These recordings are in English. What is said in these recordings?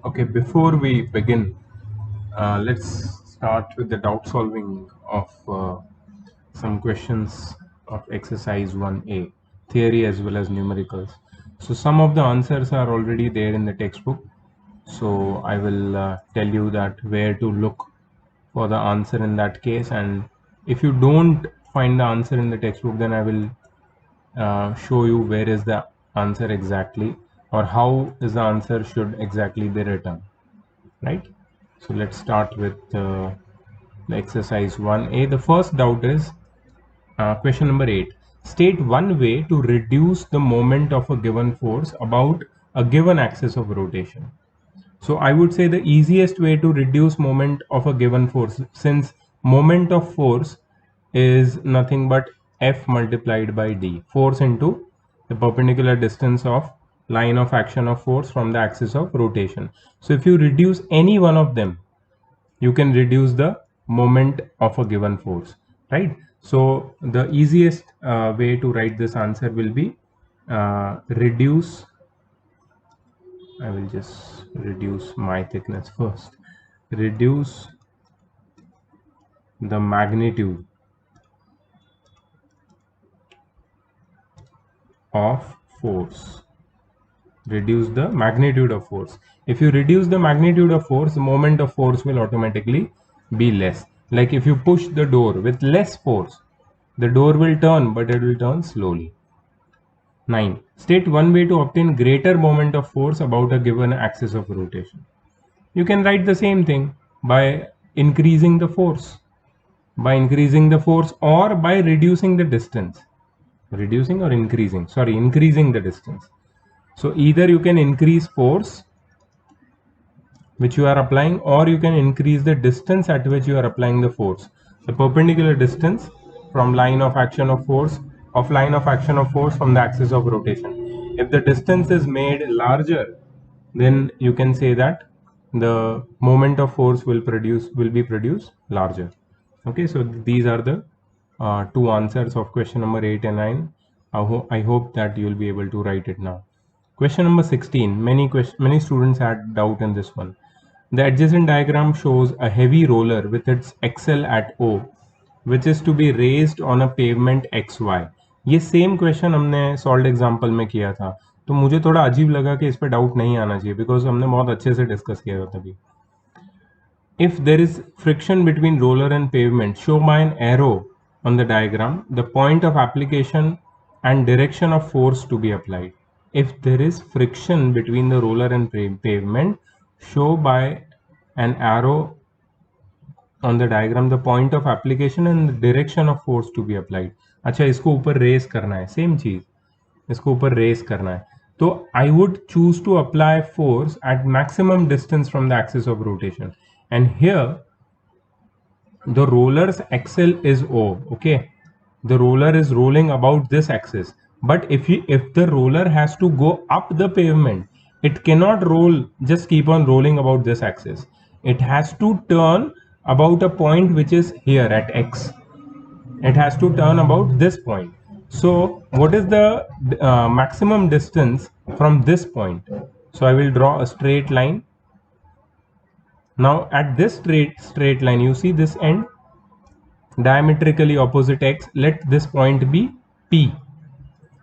Okay, before we begin, let's start with the doubt solving of some questions of exercise 1A, theory as well as numericals. So some of the answers are already there in the textbook. So I will tell you that where to look for the answer in that case. And if you don't find the answer in the textbook, then I will show you where is the answer exactly, or how is the answer should exactly be written, right? So let's start with the exercise 1A. The first doubt is question number 8. State one way to reduce the moment of a given force about a given axis of rotation. So I would say the easiest way to reduce moment of a given force, since moment of force is nothing but F multiplied by D, force into the perpendicular distance of line of action of force from the axis of rotation. So if you reduce any one of them, you can reduce the moment of a given force, right? So the easiest way to write this answer will be reduce. I will just reduce my thickness first. Reduce the magnitude of force. Reduce the magnitude of force. If you reduce the magnitude of force, the moment of force will automatically be less. Like if you push the door with less force, the door will turn, but it will turn slowly. 9. State one way to obtain greater moment of force about a given axis of rotation. You can write the same thing by increasing the force. By increasing the force or by reducing the distance. Reducing or increasing? Sorry, increasing the distance. So either you can increase force which you are applying, or you can increase the distance at which you are applying the force. The perpendicular distance from line of action of force from the axis of rotation. If the distance is made larger, then you can say that the moment of force will be produced larger. Okay, so these are the two answers of question number 8 and 9. I hope that you will be able to write it now. Question number 16. Many students had doubt in this one. The adjacent diagram shows a heavy roller with its axle at O, which is to be raised on a pavement XY. ये same question हमने solve example में किया था, तो मुझे थोड़ा अजीब लगा कि इस पे डाउट नहीं आना चाहिए, बिकॉज हमने बहुत अच्छे से डिस्कस किया था तभी. If there is friction between roller and pavement, show by an arrow on the diagram the point of application and direction of force to be applied. If there is friction between the roller and pavement, show by an arrow on the diagram the point of application and the direction of force to be applied. अच्छा, इसको ऊपर race करना है, same चीज, इसको ऊपर race करना है, तो I would choose to apply force at maximum distance from the axis of rotation. And here the roller's axle is O. Okay, the roller is rolling about this axis, but if the roller has to go up the pavement, it cannot roll, just keep on rolling about this axis. It has to turn about a point which is here at X. It has to turn about this point. So what is the maximum distance from this point? So I will draw a straight line. Now at this straight line, you see this end diametrically opposite X. Let this point be P.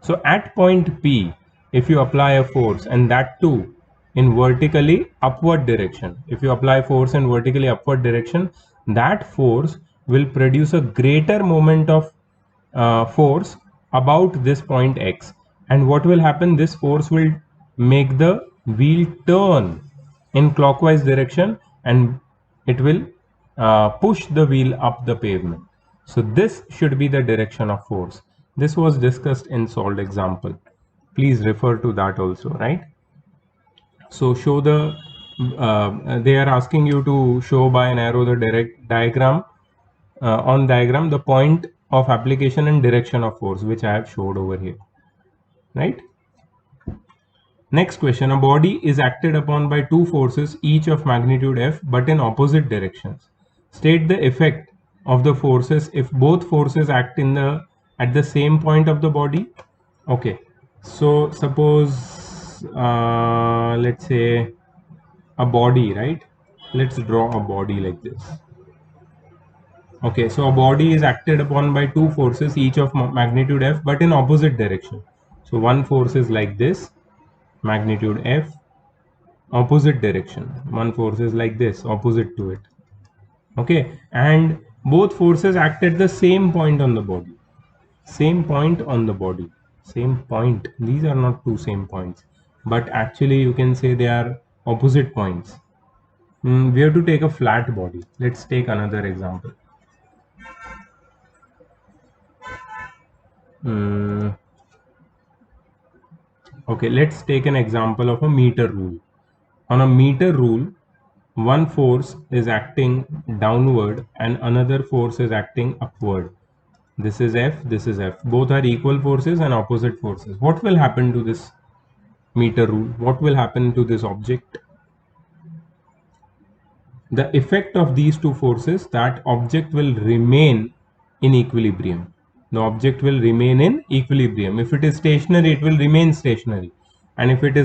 So at point P, if you apply a force, and that too in vertically upward direction, if you apply force in vertically upward direction, that force will produce a greater moment of force about this point X. And what will happen? This force will make the wheel turn in clockwise direction, and it will push the wheel up the pavement. So this should be the direction of force. This was discussed in solved example. Please refer to that also, right? So show the, they are asking you to show by an arrow the direct diagram, on diagram the point of application and direction of force, which I have showed over here, right? Next question, a body is acted upon by two forces, each of magnitude F, but in opposite directions. State the effect of the forces if both forces act at the same point of the body. Okay, so suppose let's say a body, right? Let's draw a body like this. Okay, so a body is acted upon by two forces, each of magnitude F, but in opposite direction. So one force is like this, magnitude F, opposite direction. One force is like this, opposite to it. Okay, and both forces act at the same point on the body. Same point on the body. Same point. These are not two same points, but actually you can say they are opposite points. We have to take a flat body. Let's take another example. Okay, let's take an example of a meter rule. On a meter rule, one force is acting downward and another force is acting upward. This is F, this is F. Both are equal forces and opposite forces. What will happen to this meter rule? What will happen to this object? The effect of these two forces, that object will remain in equilibrium. The object will remain in equilibrium. If it is stationary, it will remain stationary, and if it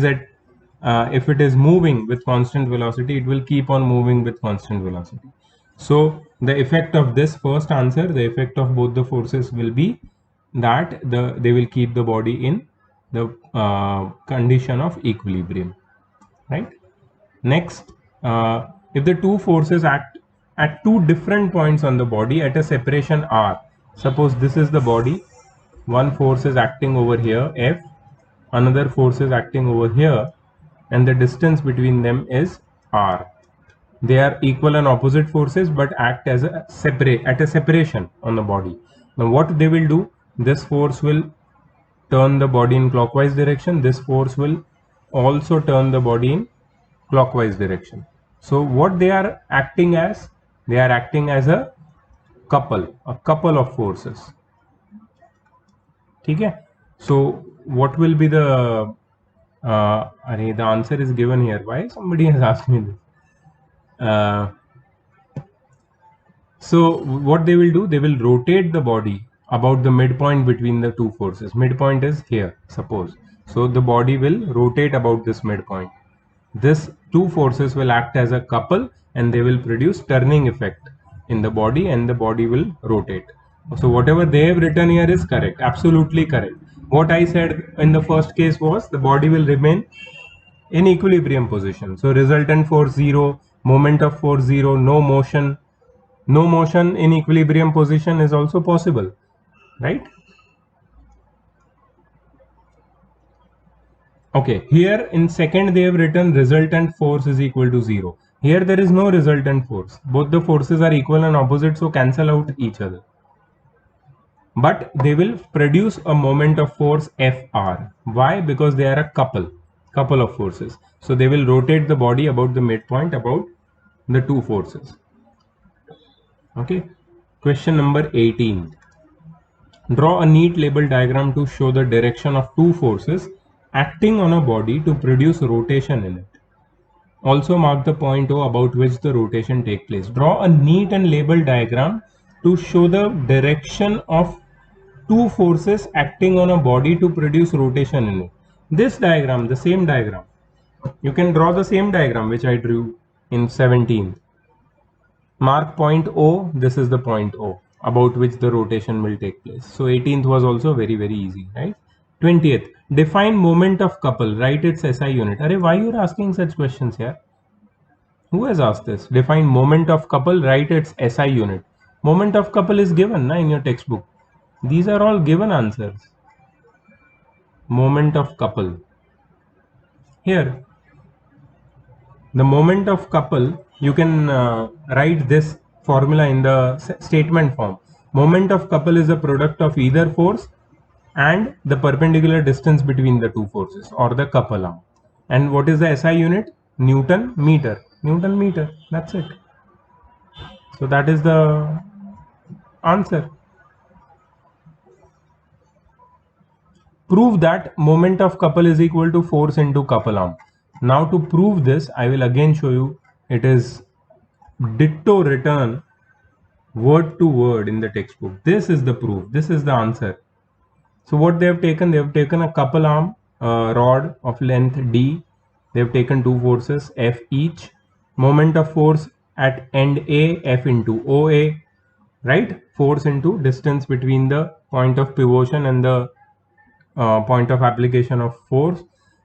is moving with constant velocity, it will keep on moving with constant velocity. So the effect of this first answer, the effect of both the forces will be that they will keep the body in the condition of equilibrium, right? Next, if the two forces act at two different points on the body at a separation r, suppose this is the body, one force is acting over here, F, another force is acting over here, and the distance between them is r. They are equal and opposite forces but act as a separation on the body. Now what they will do, this force will turn the body in clockwise direction, this force will also turn the body in clockwise direction. So what they are acting as, they are acting as a couple of forces. Okay, so what will be the the answer is given here. Why somebody has asked me this? So what they will do, they will rotate the body about the midpoint between the two forces. Midpoint is here, suppose. So the body will rotate about this midpoint. This two forces will act as a couple and they will produce turning effect in the body, and the body will rotate. So whatever they have written here is correct, absolutely correct. What I said in the first case was the body will remain in equilibrium position. So resultant force 0, moment of force 0, no motion. No motion in equilibrium position is also possible, right? Okay, here in second they have written resultant force is equal to 0. Here there is no resultant force. Both the forces are equal and opposite, so cancel out each other. But they will produce a moment of force Fr. Why? Because they are a couple of forces. So they will rotate the body about the midpoint about the two forces. Okay, question number 18. Draw a neat label diagram to show the direction of two forces acting on a body to produce rotation in it. Also mark the point O about which the rotation takes place. Draw a neat and labeled diagram to show the direction of two forces acting on a body to produce rotation in it. This diagram, the same diagram. You can draw the same diagram which I drew in 17th. Mark point O, this is the point O about which the rotation will take place. So 18th was also very easy, right? 20th, define moment of couple, write its SI unit. Arey, why you are asking such questions here? Who has asked this? Define moment of couple, write its SI unit. Moment of couple is given na, in your textbook. These are all given answers. Moment of couple. Here, the moment of couple, you can write this formula in the statement form. Moment of couple is a product of either force and the perpendicular distance between the two forces, or the couple arm. And what is the SI unit? Newton meter. Newton meter. That's it. So that is the answer. Prove that moment of couple is equal to force into couple arm. Now to prove this, I will again show you. It is ditto written word to word in the textbook. This is the proof. This is the answer. So what they have taken a couple arm rod of length D, they have taken two forces F each. Moment of force at end A, F into OA, right? Force into distance between the point of pivotation and the point of application of force,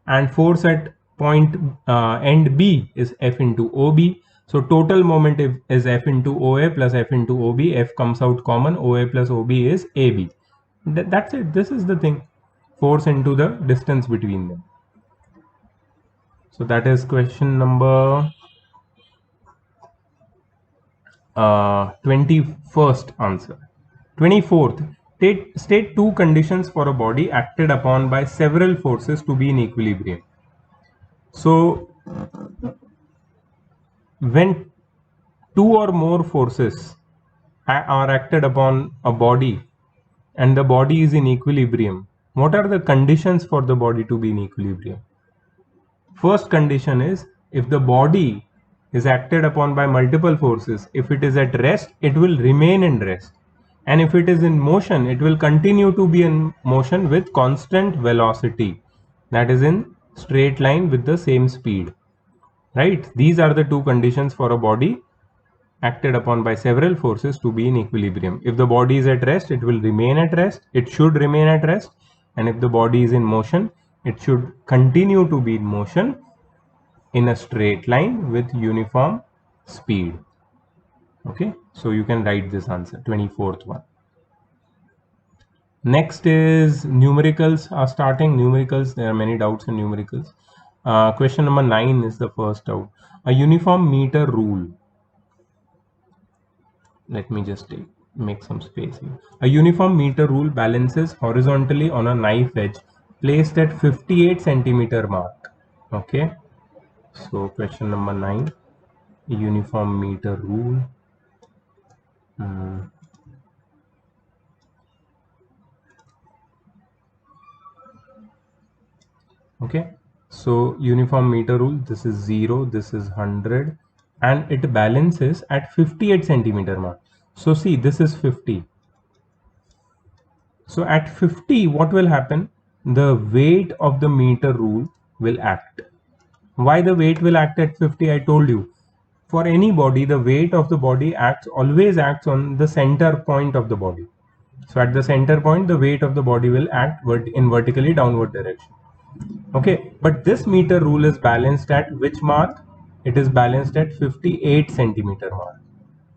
and force at point end B is F into OB. So total moment is F into OA plus F into OB. F comes out common. OA plus OB is AB. That's it. This is the thing. Force into the distance between them. So that is question number 21st answer. 24th, state two conditions for a body acted upon by several forces to be in equilibrium. So when two or more forces are acted upon a body and the body is in equilibrium, what are the conditions for the body to be in equilibrium? First condition is, if the body is acted upon by multiple forces, if it is at rest, it will remain in rest. And if it is in motion, it will continue to be in motion with constant velocity, that is in straight line with the same speed. Right? These are the two conditions for a body acted upon by several forces to be in equilibrium. If the body is at rest, it will remain at rest. It should remain at rest. And if the body is in motion, it should continue to be in motion in a straight line with uniform speed. Okay, so you can write this answer, 24th one. Next is numericals are starting. Numericals, there are many doubts in numericals. Question number 9 is the first doubt. A uniform meter rule. Let me just make some space here. A uniform meter rule balances horizontally on a knife edge placed at 58 centimeter mark. Okay, so question number 9, uniform meter rule. Okay, so uniform meter rule, this is 0, this is 100, and it balances at 58 centimeter mark. So see, this is 50. So at 50, what will happen? The weight of the meter rule will act. Why the weight will act at 50? I told you. For any body, the weight of the body always acts on the center point of the body. So at the center point, the weight of the body will act in vertically downward direction. Okay, but this meter rule is balanced at which mark? It is balanced at 58 centimeter mark.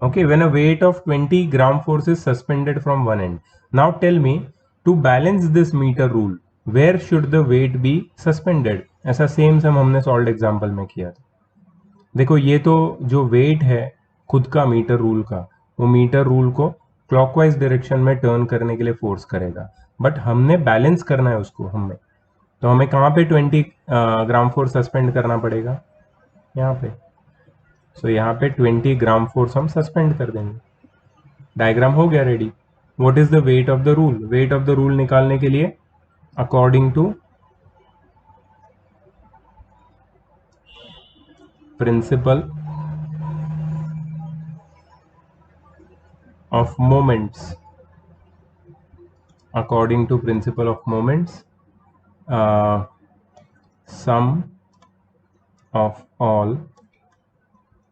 Okay, when a weight of 20 gram force is suspended from one end. Now tell me, to balance this meter rule, where should the weight be suspended? ऐसा same सम हमने solve example में किया था. देखो, ये तो जो wait है खुद का मीटर रूल का, वो मीटर रूल को क्लॉकवाइज डायरेक्शन में टर्न करने के लिए फोर्स करेगा, बट हमने बैलेंस करना है उसको. तो हमें कहाँ पे 20 ग्राम फोर्स सस्पेंड करना पड़ेगा? यहाँ पे. सो यहाँ पे 20 ग्राम फोर्स हम सस्पेंड कर देंगे. डायग्राम हो गया ready. What is the weight of the rule? Weight of the rule निकालने के लिए according to principle of moments, according to principle of moments, sum of all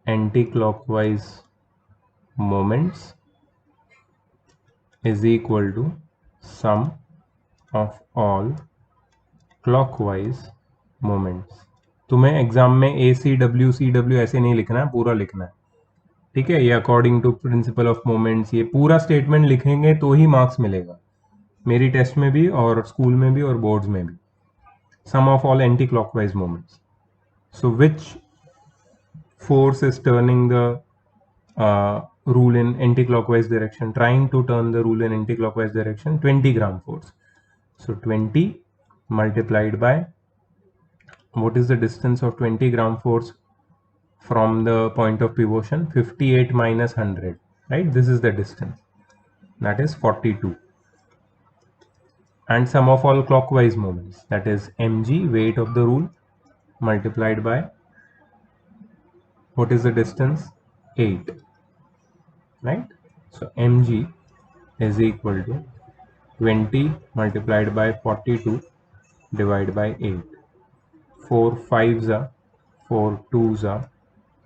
anti-clockwise moments is equal to sum of all clockwise moments. तुम्हें exam में ACW ऐसे नहीं लिखना है, पूरा लिखना है. ठीक है, ये according to principle of moments, ये पूरा स्टेटमेंट लिखेंगे तो ही मार्क्स मिलेगा, मेरी टेस्ट में भी और स्कूल में भी और बोर्ड्स में भी. Sum of all anti clockwise moments. So which force is turning the rule in anti-clockwise direction, trying to turn the rule in anti-clockwise direction? 20 gram force. So 20 multiplied by, what is the distance of 20 gram force from the point of pivotation? 58 minus 100, right? This is the distance, that is 42. And sum of all clockwise moments, that is mg, weight of the rule, multiplied by, what is the distance? 8, right? So mg is equal to 20 multiplied by 42 divided by 8. 4 5s are 4 2s are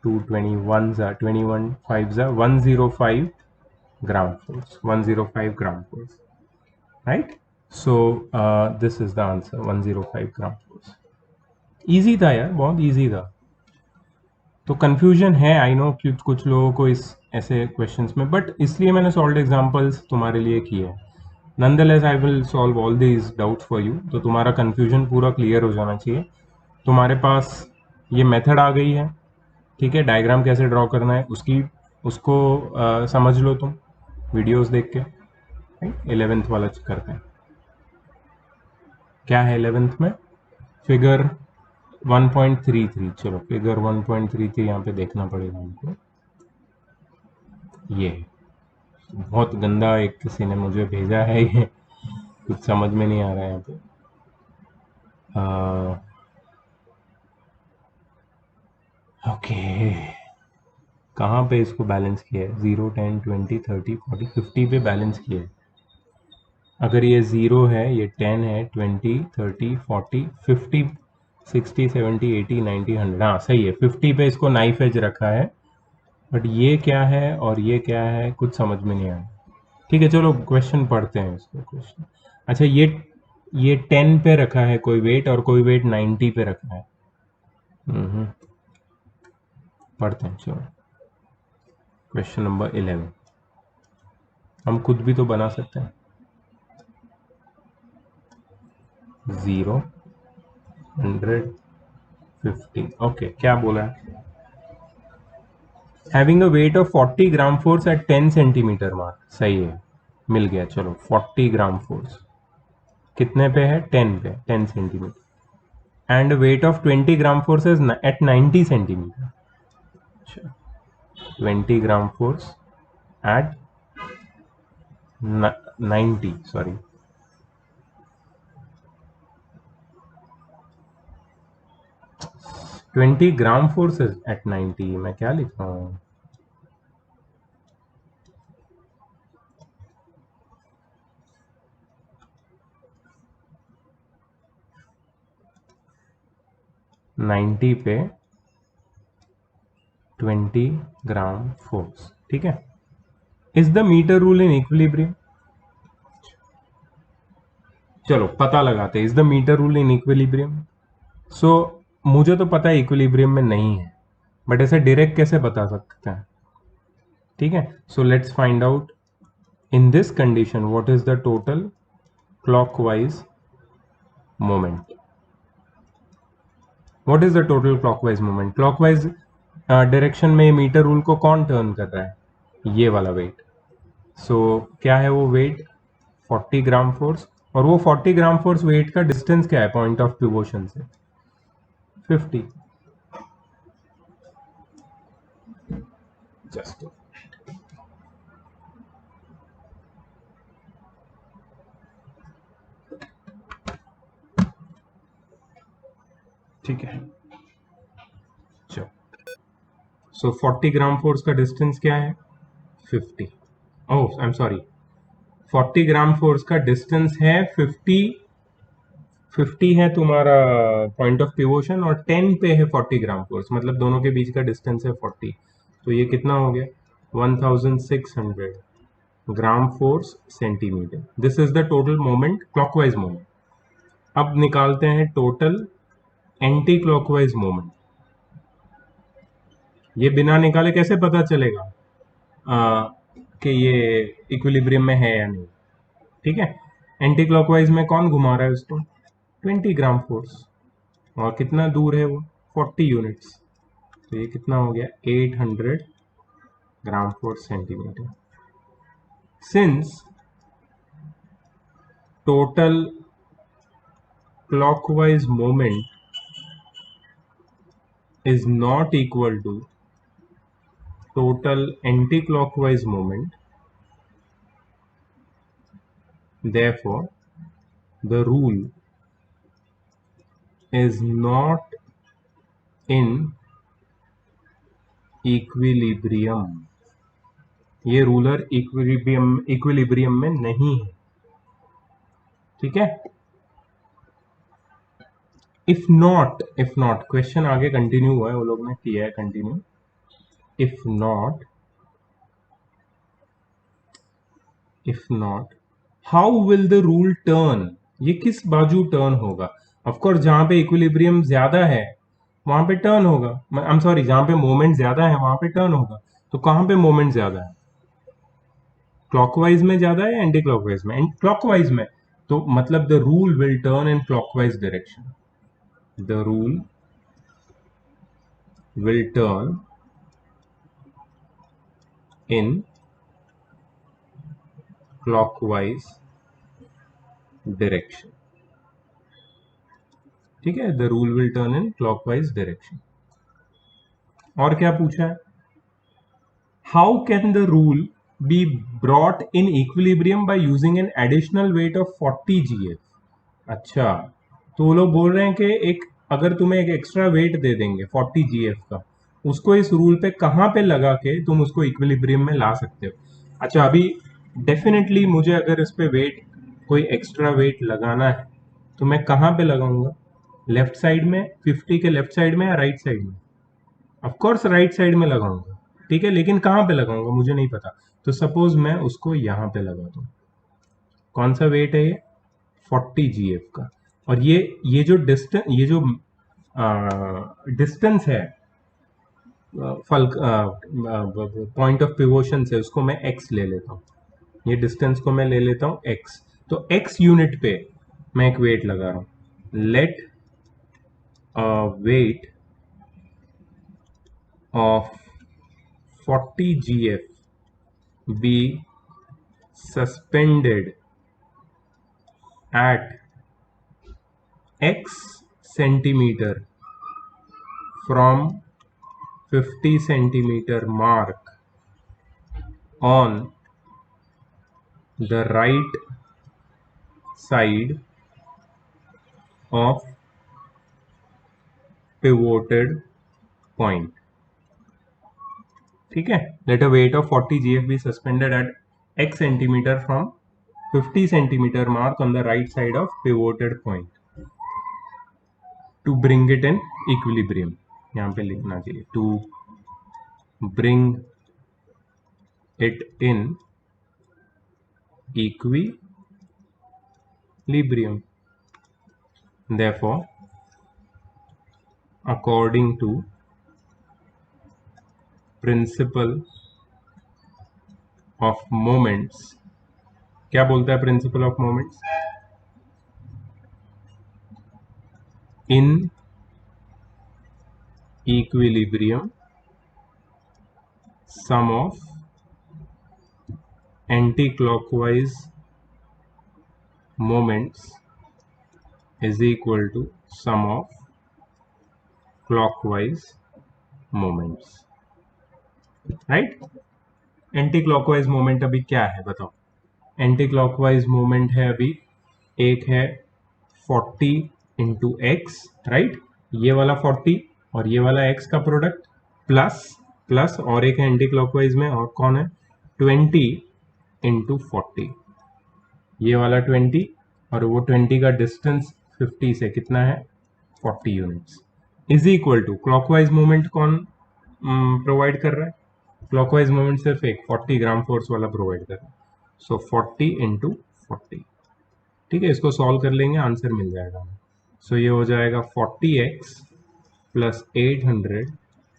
2 21s are 21 5s are 105 gram force, 105 gram force, right? So this is the answer, 105 gram force. Easy था यार, बहुत easy था. तो confusion है, I know कि कुछ लोगों को इस ऐसे क्वेश्चंस में, बट इसलिए मैंने सॉल्व एग्जांपल्स तुम्हारे लिए किए हैं. Nonetheless I will solve all these doubts for you. तो तुम्हारा कंफ्यूजन पूरा क्लियर हो जाना चाहिए. तुम्हारे पास ये मेथड आ गई है, ठीक है. डायग्राम कैसे ड्रॉ करना है उसको समझ लो तुम वीडियोस देख के. 11th वाला करते हैं. क्या है 11th में? फिगर 1.33. चलो फिगर 1.33 यहाँ पे देखना पड़ेगा हमको. ये बहुत गंदा एक किसी ने मुझे भेजा है, ये कुछ समझ में नहीं आ रहा है यहाँ पे. ओके, कहाँ पे इसको बैलेंस किया है? 0 10 20 30 40 50 पे बैलेंस किया है. अगर ये 0 है, ये 10 है, 20 30 40 50 60 70 80 90 100. हाँ सही है, 50 पे इसको नाइफ एज रखा है. बट ये क्या है और ये क्या है, कुछ समझ में नहीं आया. ठीक है, चलो क्वेश्चन पढ़ते हैं इसको. क्वेश्चन, अच्छा ये 10 पे रखा है कोई वेट, और कोई वेट 90 पे रखा है. पढ़ते हैं, चलो. क्वेश्चन नंबर 11 हम खुद भी तो बना सकते हैं. 0 100 50. ओके, क्या बोला है? Having a wait of 40 gram force eight 10 centimetre mark. सही है, मिल गया. चलो 40 ग्राम फोर्स कितने पे है? 10 पे, 10 centimetre. And weight of 20 gram force is at 90 centimetre. 20 gram force at 90, sorry 20 gram force is at 90. मैं क्या लिख रहा हूँ? नाइन्टी पे 20 ग्राम फोर्स, ठीक है. Is the metre rule in equilibrium? चलो पता लगाते हैं. Is the metre rule in equilibrium? So मुझे तो पता है इक्विलिब्रियम में नहीं है, बट ऐसे डायरेक्ट कैसे बता सकते हैं? ठीक है, so let's find out. In this condition what is the total clockwise moment? What is the total clockwise moment? Clockwise direction में मीटर रूल को कौन टर्न कर रहा है? ये वाला वेट. सो क्या है वो वेट? 40 gram force. और वो 40 ग्राम फोर्स वेट का डिस्टेंस क्या है पॉइंट ऑफ पिवोशन से? 50. जस्ट ठीक है. चलो, सो 40 ग्राम फोर्स का डिस्टेंस क्या है? 50. Oh I am sorry, 40 gram force का डिस्टेंस है 50. 50 है तुम्हारा पॉइंट ऑफ पिवोशन, और 10 पे है 40 ग्राम फोर्स, मतलब दोनों के बीच का डिस्टेंस है 40. तो ये कितना हो गया? 1600 gram force centimetre. This is the total moment, clockwise moment. अब निकालते हैं टोटल एंटी क्लॉकवाइज मोमेंट. ये बिना निकाले कैसे पता चलेगा कि ये इक्विलिब्रियम में है या नहीं? ठीक है, एंटी क्लॉकवाइज में कौन घुमा रहा है उसको? 20 ग्राम फोर्स. और कितना दूर है वो? 40 यूनिट्स. तो ये कितना हो गया? 800 gram force centimetre. Since total clockwise moment is not equal to total anti-clockwise moment, therefore the rule is not in equilibrium. ये रूलर इक्विलिब्रियम में नहीं है. ठीक है, इफ नॉट क्वेश्चन आगे कंटिन्यू हुआ है, वो लोग ने किया है continue. If not how will the rule turn. ये किस बाजू टर्न होगा? ऑफ कोर्स जहां पे इक्विलिब्रियम ज्यादा है वहां पे टर्न होगा. आई एम सॉरी, जहां पे मोमेंट ज्यादा है वहां पे टर्न होगा. तो कहां पे मोमेंट ज्यादा है? क्लॉकवाइज में ज्यादा है या एंटी क्लॉकवाइज में? क्लॉकवाइज में. तो मतलब the rule will turn in clockwise direction. The rule will turn in clockwise direction. ठीक है, the rule will turn in clockwise direction. और क्या पूछा है? How can the rule be brought in equilibrium by using an additional wait of 40 GF. अच्छा, तो वो लोग बोल रहे हैं कि एक अगर तुम्हें एक एक्स्ट्रा वेट दे देंगे 40 GF का, उसको इस रूल पे कहाँ पे लगा के तुम उसको इक्विलिब्रियम में ला सकते हो. अच्छा, अभी डेफिनेटली मुझे अगर इस पे वेट, कोई एक्स्ट्रा वेट लगाना है तो मैं कहाँ पे लगाऊंगा? लेफ्ट साइड में, 50 के लेफ्ट साइड में या राइट साइड में? ऑफ कोर्स राइट साइड में लगाऊंगा. ठीक है, लेकिन कहाँ पे लगाऊंगा मुझे नहीं पता. तो सपोज मैं उसको यहाँ पे लगा दूं. कौन सा वेट है ये? 40 GF का. और ये जो डिस्टेंस, ये जो डिस्टेंस है फल पॉइंट ऑफ पिवोशन से, उसको मैं x ले लेता हूँ. ये डिस्टेंस को मैं ले लेता हूँ x. तो x यूनिट पे मैं एक वेट लगा रहा हूँ. Let weight of 40 GF be suspended at x centimeter from 50 centimeter mark on the right side of pivoted point. ठीक है, let a weight of 40 GF be suspended at x centimeter from 50 centimeter mark on the right side of pivoted point to bring it in equilibrium. यहाँ पे लिखना चाहिए to bring it in equilibrium. Therefore, according to principle of moments, क्या बोलता है principle of moments? In equilibrium sum of anti clockwise moments is equal to sum of clockwise moments. Right. Anti clockwise moment अभी क्या है बताओ? Anti clockwise moment है अभी, एक है 40 इंटू एक्स. राइट, ये वाला 40 और ये वाला x का प्रोडक्ट प्लस और एक है एंटी क्लॉकवाइज में, और कौन है? 20 इंटू 40. ये वाला 20 और वो 20 का डिस्टेंस 50 से कितना है? 40 units. Is equal to clockwise moment कौन प्रोवाइड कर रहा है? क्लॉकवाइज मोमेंट सिर्फ एक 40 ग्राम फोर्स वाला प्रोवाइड कर रहा है. सो 40 इंटू 40. ठीक है, इसको सॉल्व कर लेंगे, आंसर मिल जाएगा. सो ये हो जाएगा 40x plus 800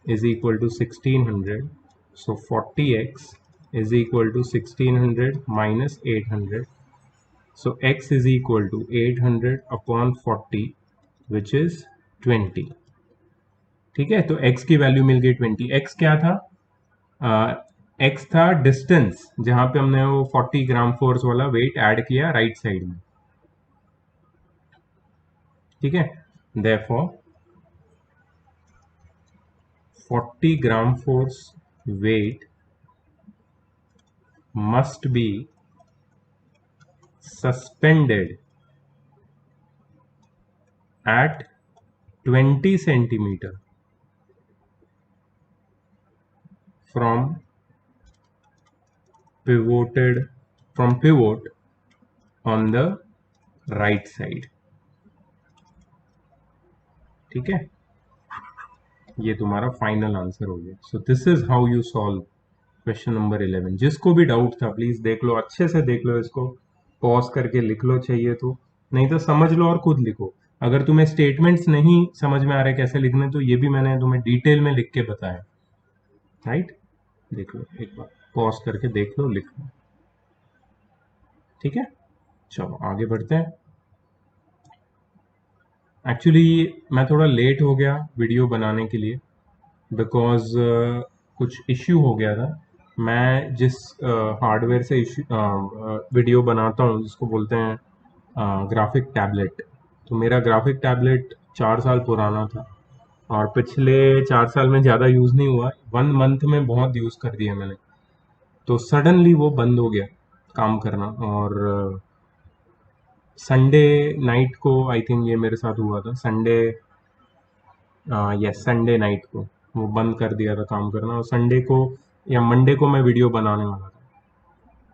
is equal to 1600. So 40x is equal to 1600 minus 800. So x is equal to 800 upon 40 which is 20. ठीक है, तो x की वैल्यू मिल गई 20. x क्या था? x था डिस्टेंस जहां पे हमने वो 40 ग्राम फोर्स वाला वेट ऐड किया राइट साइड में. ठीक है, therefore 40 gram force weight must be suspended at 20 centimeter from pivot on the right side. ठीक है, ये तुम्हारा फाइनल आंसर हो गया। So this is how you solve question number 11। जिसको भी डाउट था प्लीज देख लो, अच्छे से देख लो इसको, पॉज करके लिख लो चाहिए तो, नहीं तो समझ लो और खुद लिखो। अगर तुम्हें स्टेटमेंट्स नहीं समझ में आ रहे कैसे लिखने, तो ये भी मैंने तुम्हें डिटेल में लिख के बताया, राइट। देख लो एक बार, पॉज करके देख लो, लिख लो, ठीक है। चलो आगे बढ़ते हैं। एक्चुअली मैं थोड़ा लेट हो गया वीडियो बनाने के लिए, बिकॉज कुछ इश्यू हो गया था। मैं जिस हार्डवेयर से वीडियो बनाता हूँ, जिसको बोलते हैं ग्राफिक टैबलेट, तो मेरा ग्राफिक टैबलेट 4 साल पुराना था, और पिछले 4 साल में ज़्यादा यूज़ नहीं हुआ, 1 मंथ में बहुत यूज़ कर दिया मैंने। तो सडनली वो बंद हो गया काम करना, और संडे नाइट को आई थिंक ये मेरे साथ हुआ था। संडे, यस संडे नाइट को वो बंद कर दिया था काम करना, और संडे को या मंडे को मैं वीडियो बनाने वाला था।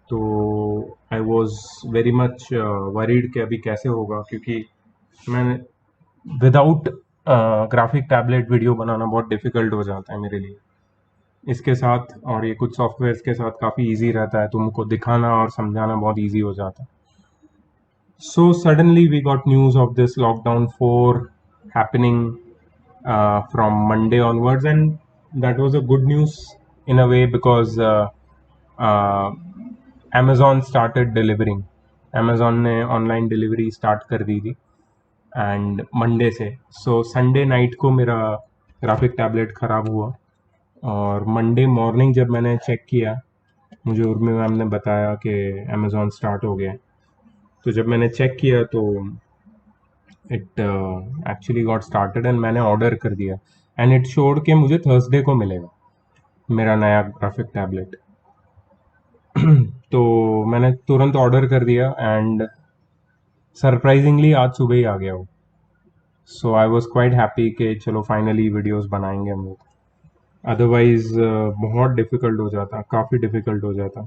तो I was very much worried कि अभी कैसे होगा, क्योंकि मैं विदाउट ग्राफिक टैबलेट वीडियो बनाना बहुत डिफिकल्ट हो जाता है मेरे लिए। इसके साथ और ये कुछ सॉफ्टवेयर्स के साथ काफ़ी इजी रहता है, तुमको दिखाना और समझाना बहुत इजी हो जाता है। So suddenly we got news of this lockdown 4 happening from Monday onwards, and that was a good news in a way, because uh, Amazon started delivering. Amazon ने ऑनलाइन डिलीवरी स्टार्ट कर दी थी and Monday से। So Sunday night को मेरा graphic tablet ख़राब हुआ, और Monday morning जब मैंने चेक किया, मुझे उर्मी मैम ने बताया कि अमेज़ॉन स्टार्ट हो गया है। तो जब मैंने चेक किया तो it actually got started, and मैंने ऑर्डर कर दिया, एंड इट शोड के मुझे थर्सडे को मिलेगा मेरा नया ग्राफिक टैबलेट। तो मैंने तुरंत ऑर्डर कर दिया, एंड सरप्राइजिंगली आज सुबह ही आ गया वो। सो आई वॉज क्वाइट हैप्पी कि चलो फाइनली वीडियोस बनाएंगे हम लोग। अदरवाइज बहुत डिफिकल्ट हो जाता, काफ़ी डिफिकल्ट हो जाता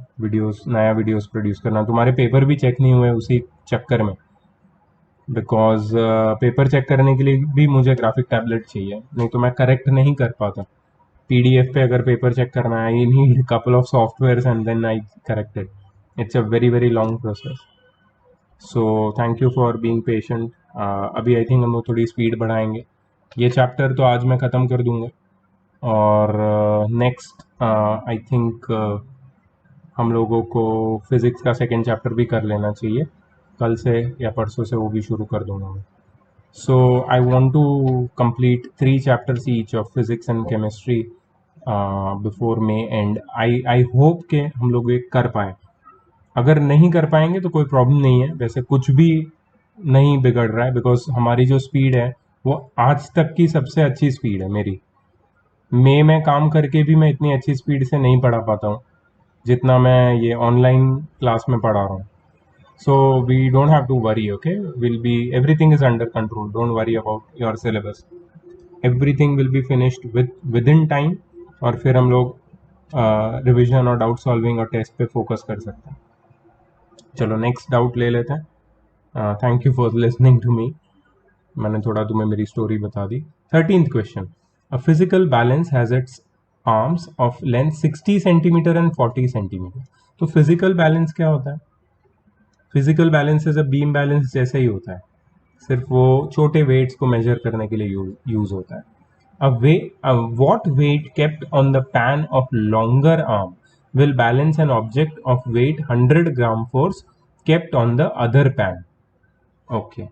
नया वीडियोस प्रोड्यूस करना। तुम्हारे पेपर भी चेक नहीं हुए उसी चक्कर में, बिकॉज पेपर चेक करने के लिए भी मुझे ग्राफिक टैबलेट चाहिए, नहीं तो मैं करेक्ट नहीं कर पाता। पीडीएफ पे अगर पेपर चेक करना है, I need couple of software and then I corrected. It's a very very long process. So thank you for being patient. अभी आई थिंक हम लोग थोड़ी स्पीड बढ़ाएंगे। ये चैप्टर तो आज मैं ख़त्म कर दूंगा, और नेक्स्ट आई थिंक हम लोगों को फिज़िक्स का सेकेंड चैप्टर भी कर लेना चाहिए। कल से या परसों से वो भी शुरू कर दूंगा मैं। So I want to complete 3 chapters each of physics and chemistry before May end. I hope कि हम लोग ये कर पाए। अगर नहीं कर पाएंगे तो कोई प्रॉब्लम नहीं है, वैसे कुछ भी नहीं बिगड़ रहा है, बिकॉज हमारी जो स्पीड है वो आज तक की सबसे अच्छी स्पीड है मेरी। मई में काम करके भी मैं इतनी अच्छी स्पीड से नहीं पढ़ा पाता हूँ जितना मैं ये ऑनलाइन क्लास में पढ़ा रहा हूँ। So we don't have to worry, okay? Everything is under control. Don't worry about your syllabus. Everything will be finished within time, और फिर हम लोग रिविजन और डाउट सॉल्विंग और टेस्ट पे फोकस कर सकते हैं। चलो नेक्स्ट डाउट ले लेते हैं। Thank you for listening to me. मैंने थोड़ा तुम्हें मेरी स्टोरी बता दी। 13th question, a physical balance has its arms of length 60 centimetre and 40 centimetre. तो फिजिकल बैलेंस क्या होता है? Physical balance as a beam balance जैसा ही होता है, सिर्फ वो छोटे वेट्स को मेजर करने के लिए यूज होता है। What weight kept on the pan of longer arm will balance an object of weight 100 gram force kept on the other pan? Okay,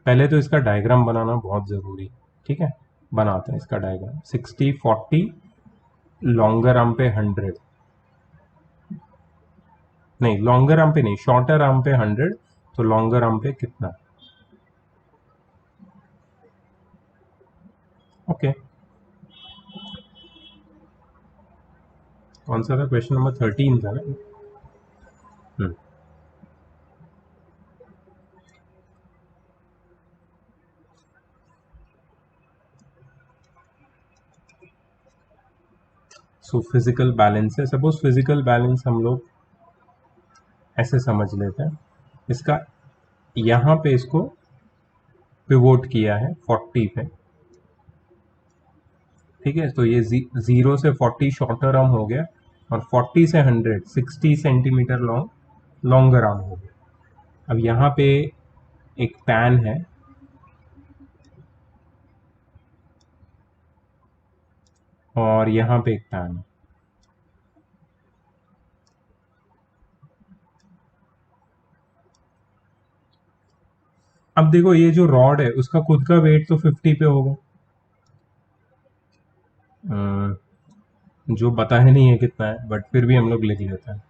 पहले तो इसका डायग्राम बनाना बहुत ज़रूरी, ठीक है। बनाते हैं इसका डायग्राम। 60 40, लॉन्गर आर्म पे 100, नहीं लॉन्गर आर्म पे नहीं, शॉर्टर आर्म पे 100, तो लॉन्गर आर्म पे कितना? ओके, कौन सा था क्वेश्चन? नंबर 13 था ना। सो फिजिकल बैलेंस है। सपोज फिजिकल बैलेंस हम लोग ऐसे समझ लेते हैं, इसका यहाँ पे इसको पिवोट किया है 40 पे, ठीक है, तो ये 0 से 40 शॉर्टर आर्म हो गया और 40 से 100 60 सेंटीमीटर लॉन्गर आर्म हो गया। अब यहाँ पे एक पैन है और यहाँ पे एक पैन है। अब देखो ये जो रॉड है उसका खुद का वेट तो 50 पे होगा, जो पता है नहीं है कितना है, बट फिर भी हम लोग लिख लेते हैं,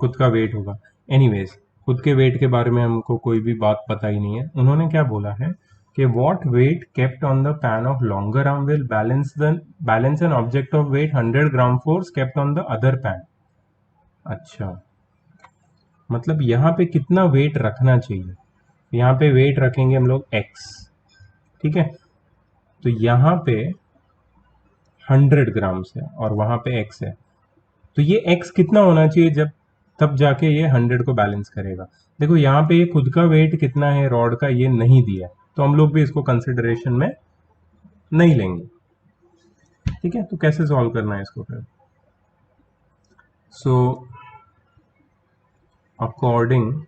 खुद का वेट होगा। एनीवेज, खुद के वेट के बारे में हमको कोई भी बात पता ही नहीं है। उन्होंने क्या बोला है कि what weight kept on the pan of longer arm will balance an object of weight 100 gram force kept on the other pan. अच्छा, मतलब यहाँ पे कितना वेट रखना चाहिए। यहाँ पे वेट रखेंगे हम लोग x, ठीक है, तो यहाँ पे 100 ग्राम्स है और वहां पे x है, तो ये x कितना होना चाहिए जब तब जाके ये 100 को बैलेंस करेगा। देखो यहाँ पे ये खुद का वेट कितना है रॉड का ये नहीं दिया है, तो हम लोग भी इसको कंसिडरेशन में नहीं लेंगे। ठीक है, तो कैसे सॉल्व करना है इसको फिर। So according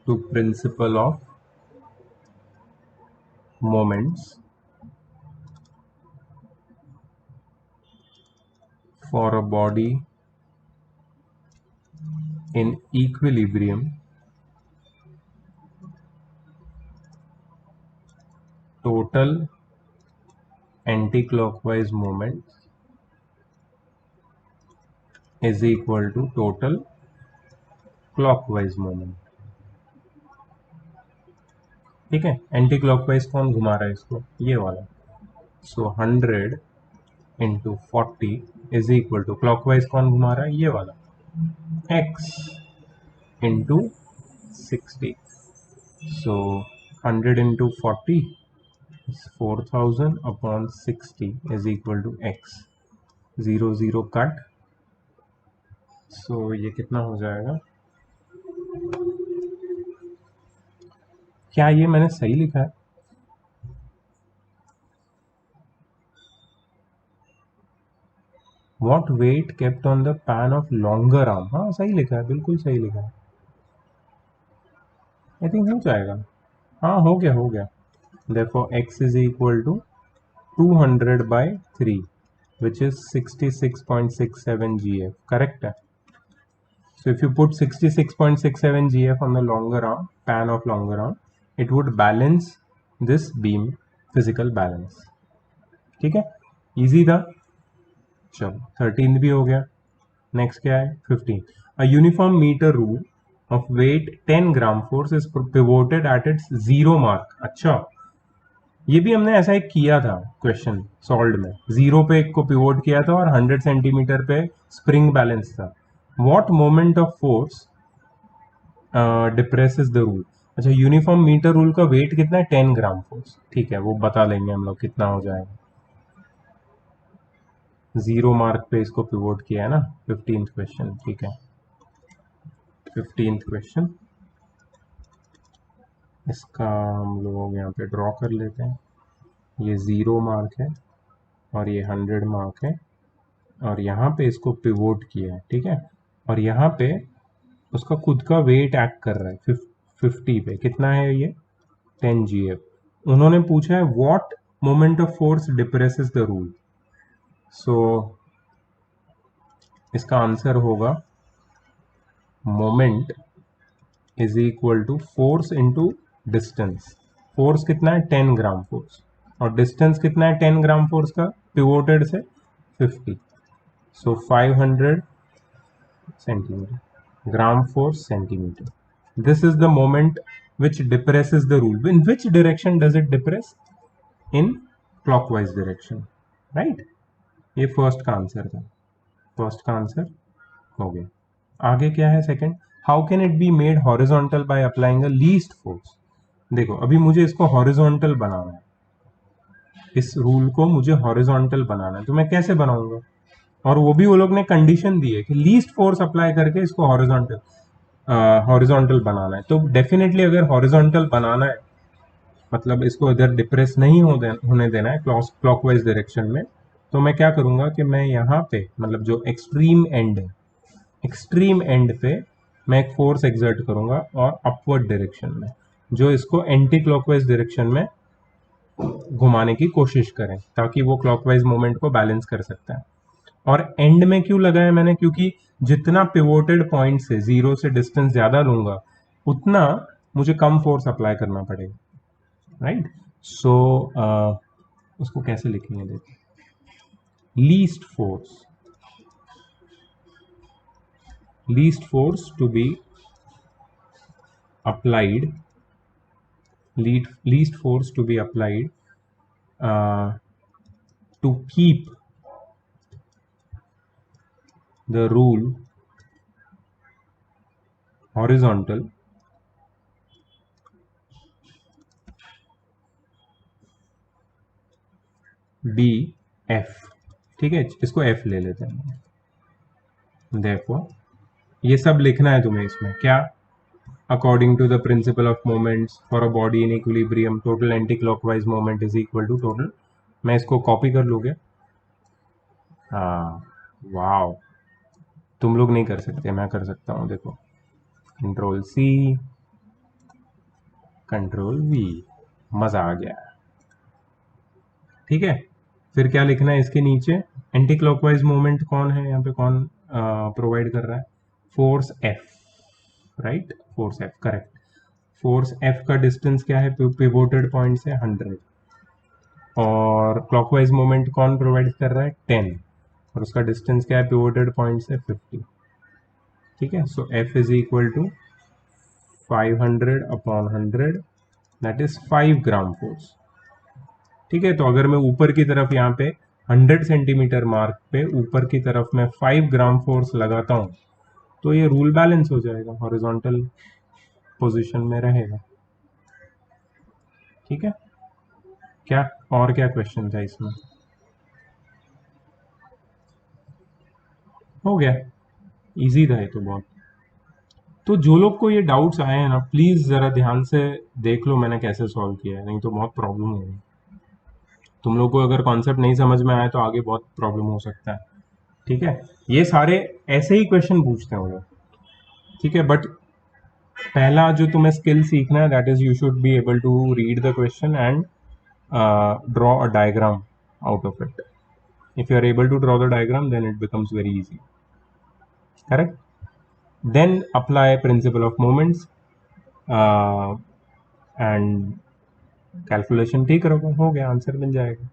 to principle of moments for a body in equilibrium, total anti-clockwise moment is equal to total clockwise moment। ठीक है, एंटी क्लॉकवाइज कौन घुमा रहा है इसको, ये वाला। So 100 into 40 is equal to clockwise कौन घुमा रहा है, ये वाला, x into 60। So 100 into 40 is 4000 upon 60 is equal to x। 0 0 cut, so ये कितना हो जाएगा। क्या ये मैंने सही लिखा है? What weight kept on the pan of longer arm? हाँ सही लिखा है, बिल्कुल सही लिखा है। आई थिंक हो जाएगा। हाँ हो गया। Therefore x is equal to 200 by 3 which is 66.67 gf, correct है। So if you put 66.67 gf on the longer arm, pan of longer arm, it would balance this beam physical balance। ठीक है, easy था। चलो 13 भी हो गया। Next क्या है 15। A uniform metre rule of weight 10 gram force is pivoted at its zero mark. अच्छा, ये भी हमने ऐसा एक किया था क्वेश्चन सॉल्व में, जीरो पे एक को पिवोट किया था और 100 सेंटीमीटर पे स्प्रिंग बैलेंस था। What moment of force depresses the rule. अच्छा, यूनिफॉर्म मीटर रूल का वेट कितना है 10 ग्राम फोर्स, ठीक है, वो बता लेंगे हम लोग कितना हो जाएगा। जीरो मार्क पे इसको पिवोट किया है ना। 15th क्वेश्चन, ठीक है, 15th क्वेश्चन, इसका हम लोग यहाँ पे ड्रॉ कर लेते हैं। ये 0 मार्क है और ये 100 मार्क है और यहाँ पे इसको पिवोट किया है, ठीक है, और यहाँ पे उसका खुद का वेट एक्ट कर रहा है 50 पे, कितना है ये 10 gf। उन्होंने पूछा है what moment of force depresses the rule. So इसका आंसर होगा moment is equal to force into distance. Force कितना है 10 ग्राम फोर्स और डिस्टेंस कितना है 10 ग्राम फोर्स का पिवोटेड से 50। सो 500 centimetre, gram force centimetre. This is the moment which depresses the rule. In which direction does it depress? In clockwise direction, right? ये first का answer था, फर्स्ट का answer हो गया। आगे क्या है second, how can it be made horizontal by applying a least force. देखो अभी मुझे इसको हॉरिजॉन्टल बनाना है, इस रूल को मुझे हॉरिजॉन्टल बनाना है, तो मैं कैसे बनाऊंगा। और वो भी वो लोग ने कंडीशन दी है कि लीस्ट फोर्स अप्लाई करके इसको हॉरिजॉन्टल बनाना है। तो डेफिनेटली अगर हॉरिजॉन्टल बनाना है मतलब इसको इधर डिप्रेस नहीं होने देना है क्लॉकवाइज डायरेक्शन में, तो मैं क्या करूँगा कि मैं यहाँ पे मतलब जो एक्सट्रीम एंड है, एक्सट्रीम एंड पे मैं एक फोर्स एक्सर्ट करूँगा और अपवर्ड डायरेक्शन में, जो इसको एंटी क्लॉकवाइज डायरेक्शन में घुमाने की कोशिश करें ताकि वो क्लॉकवाइज मोमेंट को बैलेंस कर सकता है। और एंड में क्यों लगाया मैंने, क्योंकि जितना पिवोटेड पॉइंट से जीरो से डिस्टेंस ज्यादा लूंगा उतना मुझे कम फोर्स अप्लाई करना पड़ेगा, राइट। सो उसको कैसे लिखेंगे देखिए, least force to be applied, least force to be applied to keep the rule horizontal be F। ठीक है, इसको F ले लेते हैं। देखो ये सब लिखना है तुम्हें इसमें, क्या according to the principle of moments for a body in equilibrium total anti clockwise moment is equal to total. मैं इसको कॉपी कर लूँगे, हाँ वाओ, तुम लोग नहीं कर सकते, मैं कर सकता हूँ। देखो कंट्रोल C कंट्रोल V, मजा आ गया। ठीक है, फिर क्या लिखना है इसके नीचे, एंटी क्लॉकवाइज मोमेंट कौन है यहाँ पे, कौन प्रोवाइड कर रहा है, force F, right, force F correct. Force F का डिस्टेंस क्या है पिवोटेड पॉइंट से 100, और क्लॉकवाइज मोमेंट कौन प्रोवाइड कर रहा है 10, और उसका डिस्टेंस क्या है पिवोटेड पॉइंट से 50। ठीक है, so F is equal to 500 upon 100, that is 5 gram force. ठीक है, तो अगर मैं ऊपर की तरफ यहाँ पे 100 सेंटीमीटर मार्क पे ऊपर की तरफ मैं 5 ग्राम फोर्स लगाता हूँ तो ये रूल बैलेंस हो जाएगा, हॉरिजॉन्टल पोजीशन में रहेगा। ठीक है, क्या और क्या क्वेश्चन था इसमें, हो गया, इजी था ये तो बहुत। तो जो लोग को ये डाउट्स आए हैं ना, प्लीज जरा ध्यान से देख लो मैंने कैसे सॉल्व किया है, नहीं तो बहुत प्रॉब्लम होगी। तुम लोग को अगर कॉन्सेप्ट नहीं समझ में आया तो आगे बहुत प्रॉब्लम हो सकता है। ठीक है, ये सारे ऐसे ही क्वेश्चन पूछते हैं वो लोग। ठीक है, बट पहला जो तुम्हें स्किल सीखना है that is you should be able to read the question and draw a diagram out of it. if you are able to draw the diagram then it becomes very easy, correct, then apply principle of moments and calculation ठीक रखो, हो गया, answer मिल जाएगा।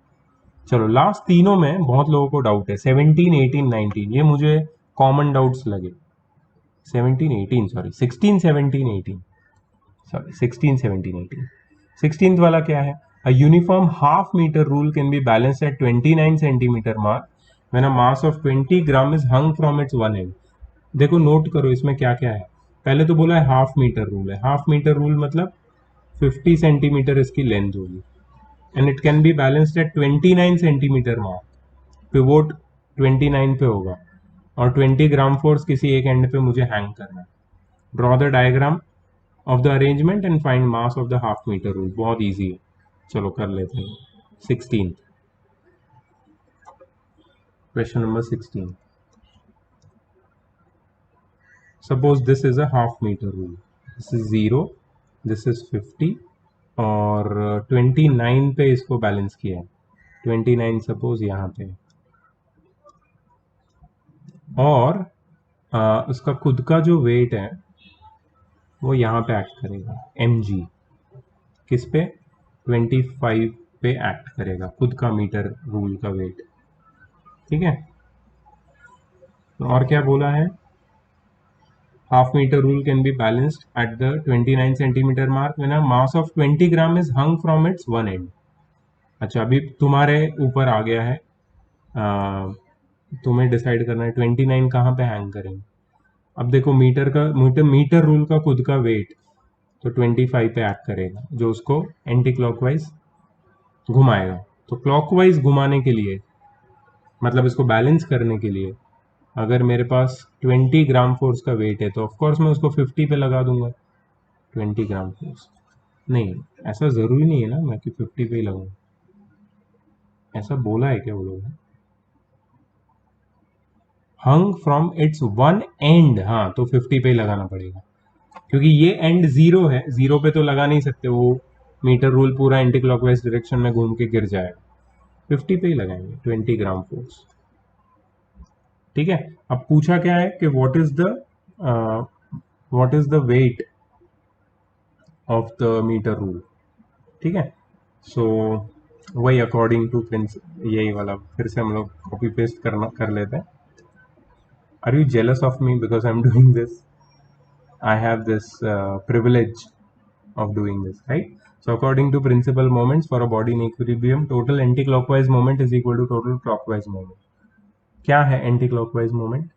चलो last तीनों में बहुत लोगों को डाउट है, 17 18 19, ये मुझे कॉमन डाउट्स लगे। 17 18 सॉरी 16 17 18 सॉरी 16 17 18, 16th वाला क्या है, a uniform half meter rule can be balanced at 29 centimeter mark when a mass of 20 gram is hung from its one end। देखो नोट करो इसमें क्या क्या है, पहले तो बोला है हाफ मीटर रूल है, हाफ मीटर रूल मतलब 50 सेंटीमीटर इसकी लेंथ होगी, and it can be balanced at 29 centimetre mark, pivot 29 पे होगा, और 20 ग्राम फोर्स किसी एक एंड पे मुझे हैंग करना है। Draw the diagram of the arrangement and find mass of the half metre rule, बहुत इजी है, चलो कर लेते हैं। 16 question number 16, suppose this is a half metre rule, this is 0, this is 50 और 29 पे इसको बैलेंस किया है, 29 सपोज यहाँ पे, और उसका खुद का जो वेट है वो यहाँ पे एक्ट करेगा, mg, किस पे 25 पे एक्ट करेगा, खुद का मीटर रूल का वेट। ठीक है, और क्या बोला है, half meter rule can be balanced at the 29 centimeter mark when a mass of 20 gram is hung from its one end। अच्छा अभी तुम्हारे ऊपर आ गया है, तुम्हें डिसाइड करना है 29 कहाँ पे हैंग करेंगे। अब देखो मीटर रूल का खुद का वेट तो 25 पे एक्ट करेगा, जो उसको एंटी क्लॉकवाइज घुमाएगा। तो क्लॉकवाइज घुमाने के लिए मतलब इसको बैलेंस करने के लिए अगर मेरे पास 20 ग्राम फोर्स का वेट है तो ऑफकोर्स मैं उसको 50 पे लगा दूंगा, 20 ग्राम फोर्स। नहीं, ऐसा जरूरी नहीं है ना मैं कि 50 पे ही लगाऊं, ऐसा बोला है क्या वो लोग ने? हंग फ्रॉम इट्स वन एंड, हाँ तो 50 पे ही लगाना पड़ेगा, क्योंकि ये एंड जीरो है, जीरो पे तो लगा नहीं सकते, वो मीटर रूल पूरा एंटी क्लॉकवाइज डायरेक्शन में घूम के गिर जाएगा। 50 पे ही लगाएंगे, 20 ग्राम फोर्स। ठीक है। अब पूछा क्या है कि what is the weight of the metre rule. ठीक है। सो वही अकॉर्डिंग टू प्रिंस, यही वाला फिर से हम लोग कॉपी पेस्ट करना कर लेते हैं। Are you jealous of me because I am doing this? I have this privilege of doing this, right? So according to principal moments for a body in equilibrium, total anti-clockwise moment is equal to total clockwise moment. क्या है anti-clockwise moment?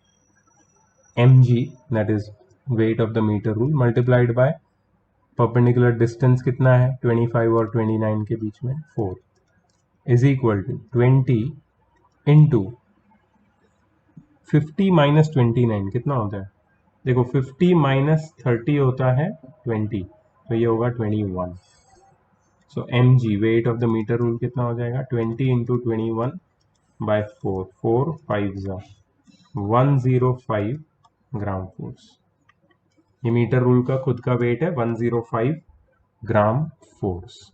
mg, that is weight of the meter rule, multiplied by perpendicular distance कितना है 25 और 29 के बीच में 4, is equal to 20 into 50 minus 29 कितना होता है? देखो 50 माइनस 30 होता है 20, तो ये होगा 21। So M g weight of the metre rule कितना हो जाएगा 20 इंटू 21 बाय 4, 4 5 105 ग्राम फोर्स। ये मीटर रूल का खुद का वेट है 105 ग्राम फोर्स।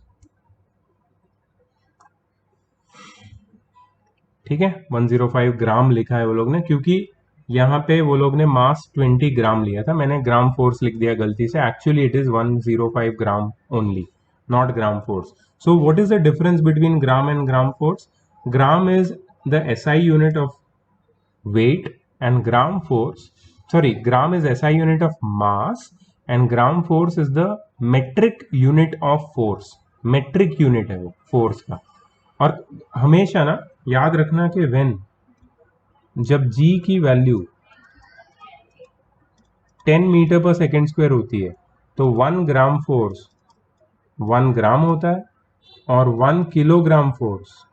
ठीक है, 105 ग्राम लिखा है वो लोग ने, क्योंकि यहाँ पे वो लोग ने मास 20 ग्राम लिया था, मैंने ग्राम फोर्स लिख दिया गलती से, actually it is 105 gram only, not gram force. So what is the difference between gram and gram force? Gram is the SI unit of weight and gram force, sorry, gram is SI unit of mass and gram force is the metric unit of force, metric unit है वो force का। और हमेशा ना याद रखना कि when, जब g की वैल्यू 10 मीटर पर सेकेंड स्क्वायर होती है तो 1 ग्राम फोर्स 1 ग्राम होता है और 1 किलोग्राम फोर्स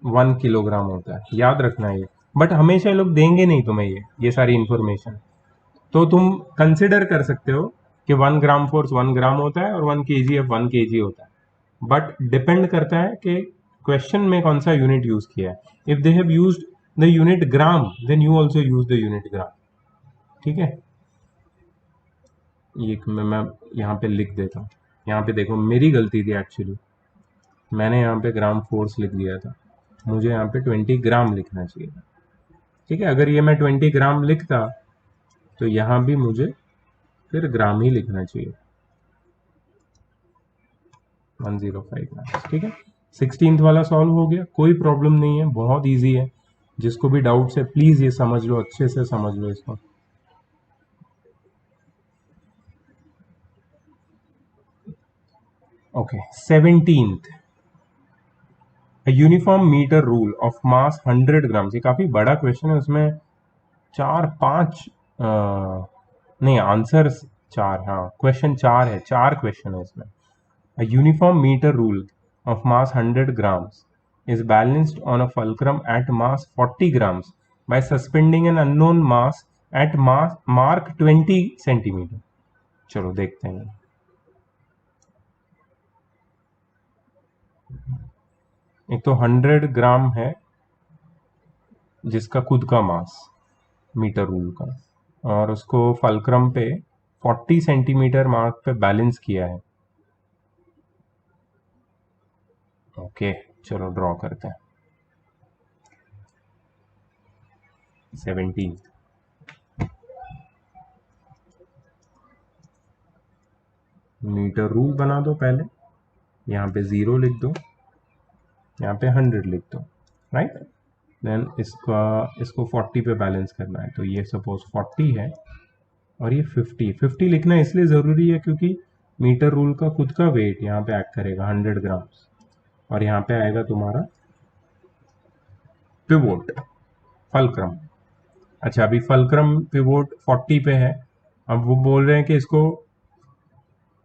1 किलोग्राम होता है, याद रखना ये। बट हमेशा लोग देंगे नहीं तुम्हें ये सारी इंफॉर्मेशन, तो तुम कंसिडर कर सकते हो कि 1 ग्राम फोर्स 1 ग्राम होता है और 1 kgf 1 kg होता है, बट डिपेंड करता है कि क्वेश्चन में कौन सा यूनिट यूज किया है। If they have used the unit gram then you also use the unit gram. ठीक है, ये मैं यहाँ पे लिख देता हूँ। यहाँ पे देखो मेरी गलती थी एक्चुअली, मैंने यहाँ पे ग्राम फोर्स लिख दिया था, मुझे यहाँ पे 20 ग्राम लिखना चाहिए था। ठीक है, अगर ये मैं 20 ग्राम लिखता तो यहाँ भी मुझे फिर ग्राम ही लिखना चाहिए, 105 ग्राम। ठीक है, 16th वाला सॉल्व हो गया, कोई प्रॉब्लम नहीं है, बहुत इजी है। जिसको भी डाउट्स है प्लीज ये समझ लो, अच्छे से समझ लो इसको। Okay, 17th, uniform metre rule of mass 100 gram. ये काफी बड़ा क्वेश्चन है, उसमें 4 5 नहीं आंसर्स 4, हाँ क्वेश्चन 4 है, 4 क्वेश्चन है इसमें। A uniform meter rule of mass 100 grams is balanced on a fulcrum at mass 40 grams by suspending an unknown mass at mass mark 20 centimeter। चलो देखते हैं। एक तो 100 ग्राम है जिसका खुद का मास मीटर रूल का, और उसको फलक्रम पे 40 सेंटीमीटर मार्क पे बैलेंस किया है। ओके चलो ड्रॉ करते हैं। 17 मीटर रूल बना दो पहले, यहाँ पे 0 लिख दो, यहाँ पे 100 लिख दो, राइट। देन इसको 40 पे बैलेंस करना है, तो ये सपोज 40 है और ये 50 लिखना इसलिए ज़रूरी है क्योंकि मीटर रूल का खुद का वेट यहाँ पे एक्ट करेगा 100 ग्राम्स, और यहाँ पे आएगा तुम्हारा पिवोट फलक्रम। अच्छा अभी फलक्रम पिवोट 40 पे है, अब वो बोल रहे हैं कि इसको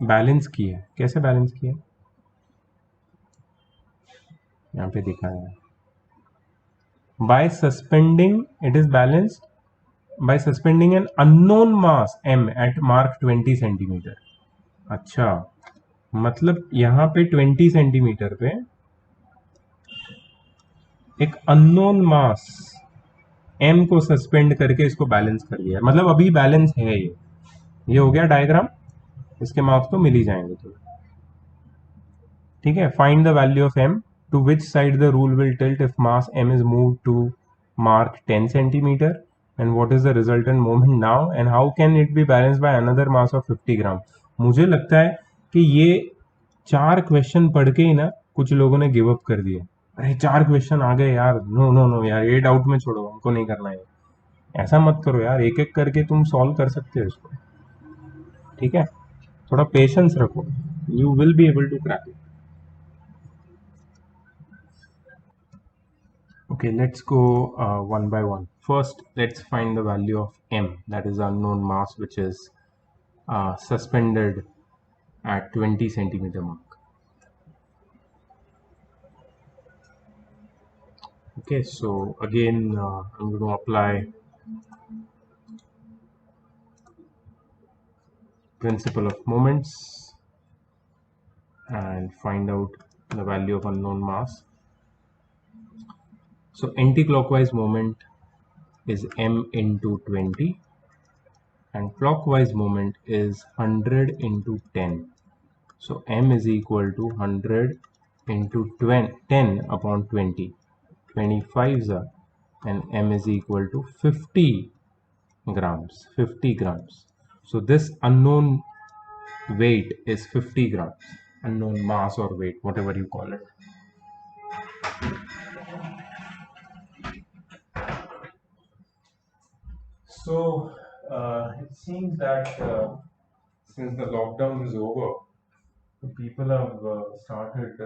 बैलेंस किया, कैसे बैलेंस किया, यहाँ पे दिखाया है by suspending, it is balanced by suspending an unknown mass m at mark 20 centimeter। अच्छा मतलब यहाँ पे 20 सेंटीमीटर पे एक अननोन मास m को सस्पेंड करके इसको बैलेंस कर दिया, मतलब अभी बैलेंस है ये हो गया डायग्राम। इसके मार्क्स तो मिल ही जाएंगे तो ठीक है। Find the value of m, to which side the rule will tilt if mass m is move to mark 10 centimetre, and what is the resultant moment now, and how can it be balanced by another mass of 50 gram. मुझे लगता है कि ये 4 question पढ़ के ही ना कुछ लोगों ने गिव अप कर दिया। अरे 4 क्वेश्चन आ गए यार, नो नो नो यार, ये डाउट में छोड़ो, हमको नहीं करना है। ऐसा मत करो यार, एक एक करके तुम सॉल्व कर सकते हो इसको, ठीक है। थोड़ा पेशेंस रखो, you will be able to crack it. Okay, let's go one by one. First, let's find the value of m, that is unknown mass, which is suspended at 20 centimeter mark. Okay, so again I'm going to apply principle of moments and find out the value of unknown mass. So anti-clockwise moment is m into 20 and clockwise moment is 100 into 10. So m is equal to 100 into 10 upon 20, 25s are, and m is equal to 50 grams, 50 grams. So this unknown weight is 50 grams, unknown mass or weight, whatever you call it. So it seems that since the lockdown is over, people have started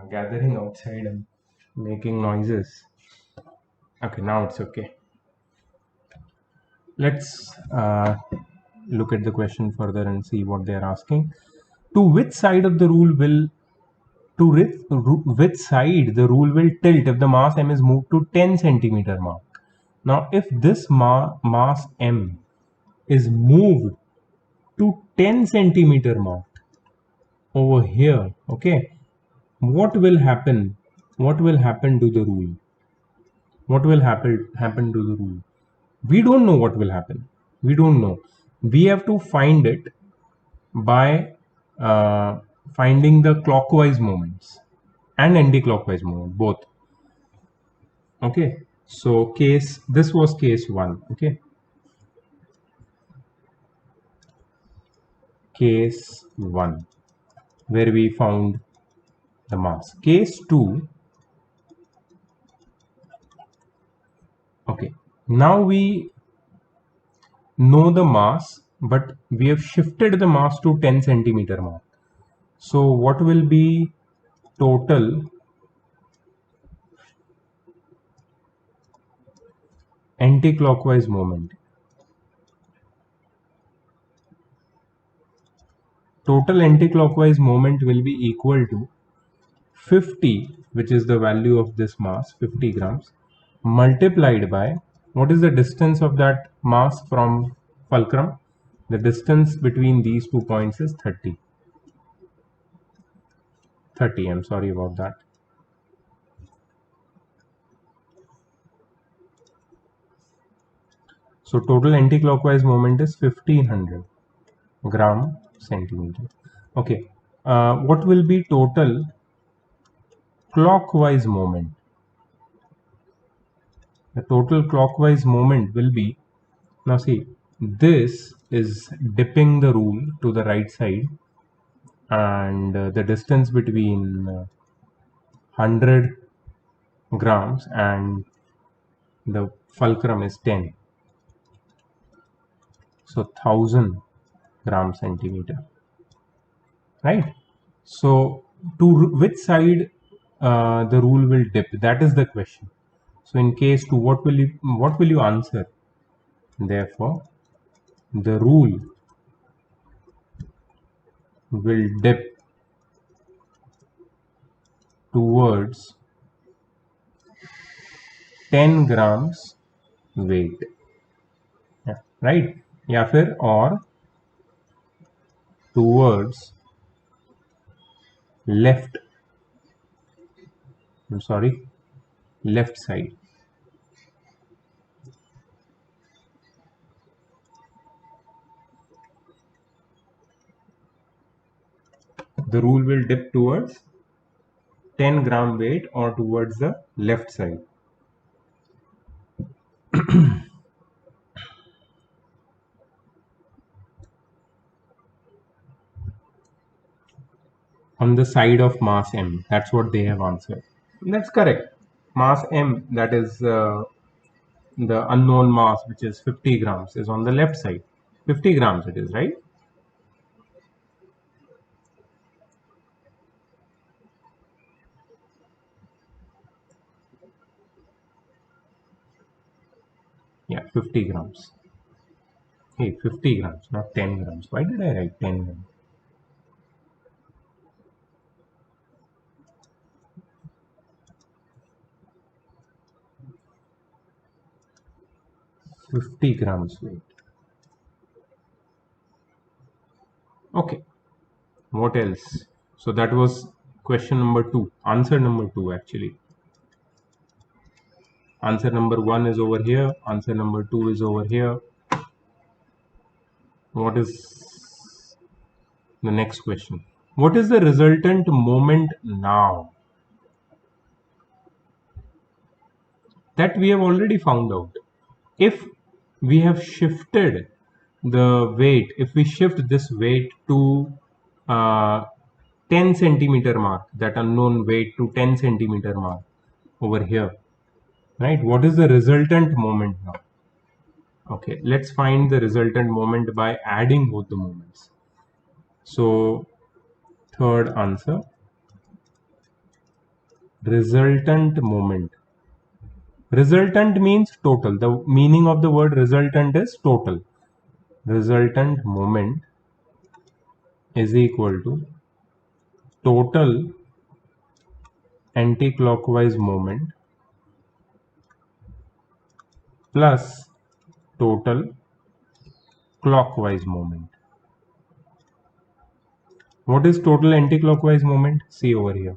gathering outside and making noises. Okay, now it's okay. Let's look at the question further and see what they are asking. To which side of the rule will which side the rule will tilt if the mass m is moved to 10 centimeter mark? Now, if this mass m is moved to 10 centimeter mark over here, okay, what will happen? What will happen to the rule? What will happen to the rule? We don't know what will happen. We don't know. We have to find it by finding the clockwise moments and anti-clockwise moment both. Okay, so this was case 1. Okay, case 1 where we found the mass. Case 2. Okay, now we know the mass, but we have shifted the mass to 10 centimeter mark. So what will be total anti-clockwise moment? Total anti-clockwise moment will be equal to 50, which is the value of this mass, 50 grams, multiplied by, what is the distance of that mass from fulcrum? The distance between these 2 points is 30. I'm sorry about that. So total anti-clockwise moment is 1500 gram centimeter. Okay, what will be total clockwise moment? The total clockwise moment will be, now see, this is dipping the rule to the right side, and the distance between 100 grams and the fulcrum is 10. So 1000 gram centimeter, right? So to which side the rule will dip, that is the question. So in case 2, what will you answer? Therefore the rule will dip towards 10 grams weight, right? या फिर or towards left, I'm sorry, left side. The rule will dip towards 10 gram weight or towards the left side. On the side of mass m. That's what they have answered. That's correct. Mass m, that is the unknown mass, which is 50 grams, is on the left side. 50 grams it is, right? Yeah, 50 grams. Hey, 50 grams, not 10 grams. Why did I write 10 grams? 50 grams weight. Okay, what else? So that was question number 2. Answer number 2 actually. Answer number 1 is over here. Answer number 2 is over here. What is the next question? What is the resultant moment now? That we have already found out. If we have shifted the weight, if we shift this weight to 10 centimeter mark, that unknown weight to 10 centimeter mark over here, right? What is the resultant moment now? Okay, let's find the resultant moment by adding both the moments. So third answer, resultant moment. Resultant means total. The meaning of the word resultant is total. Resultant moment is equal to total anti-clockwise moment plus total clockwise moment. What is total anti-clockwise moment? See over here,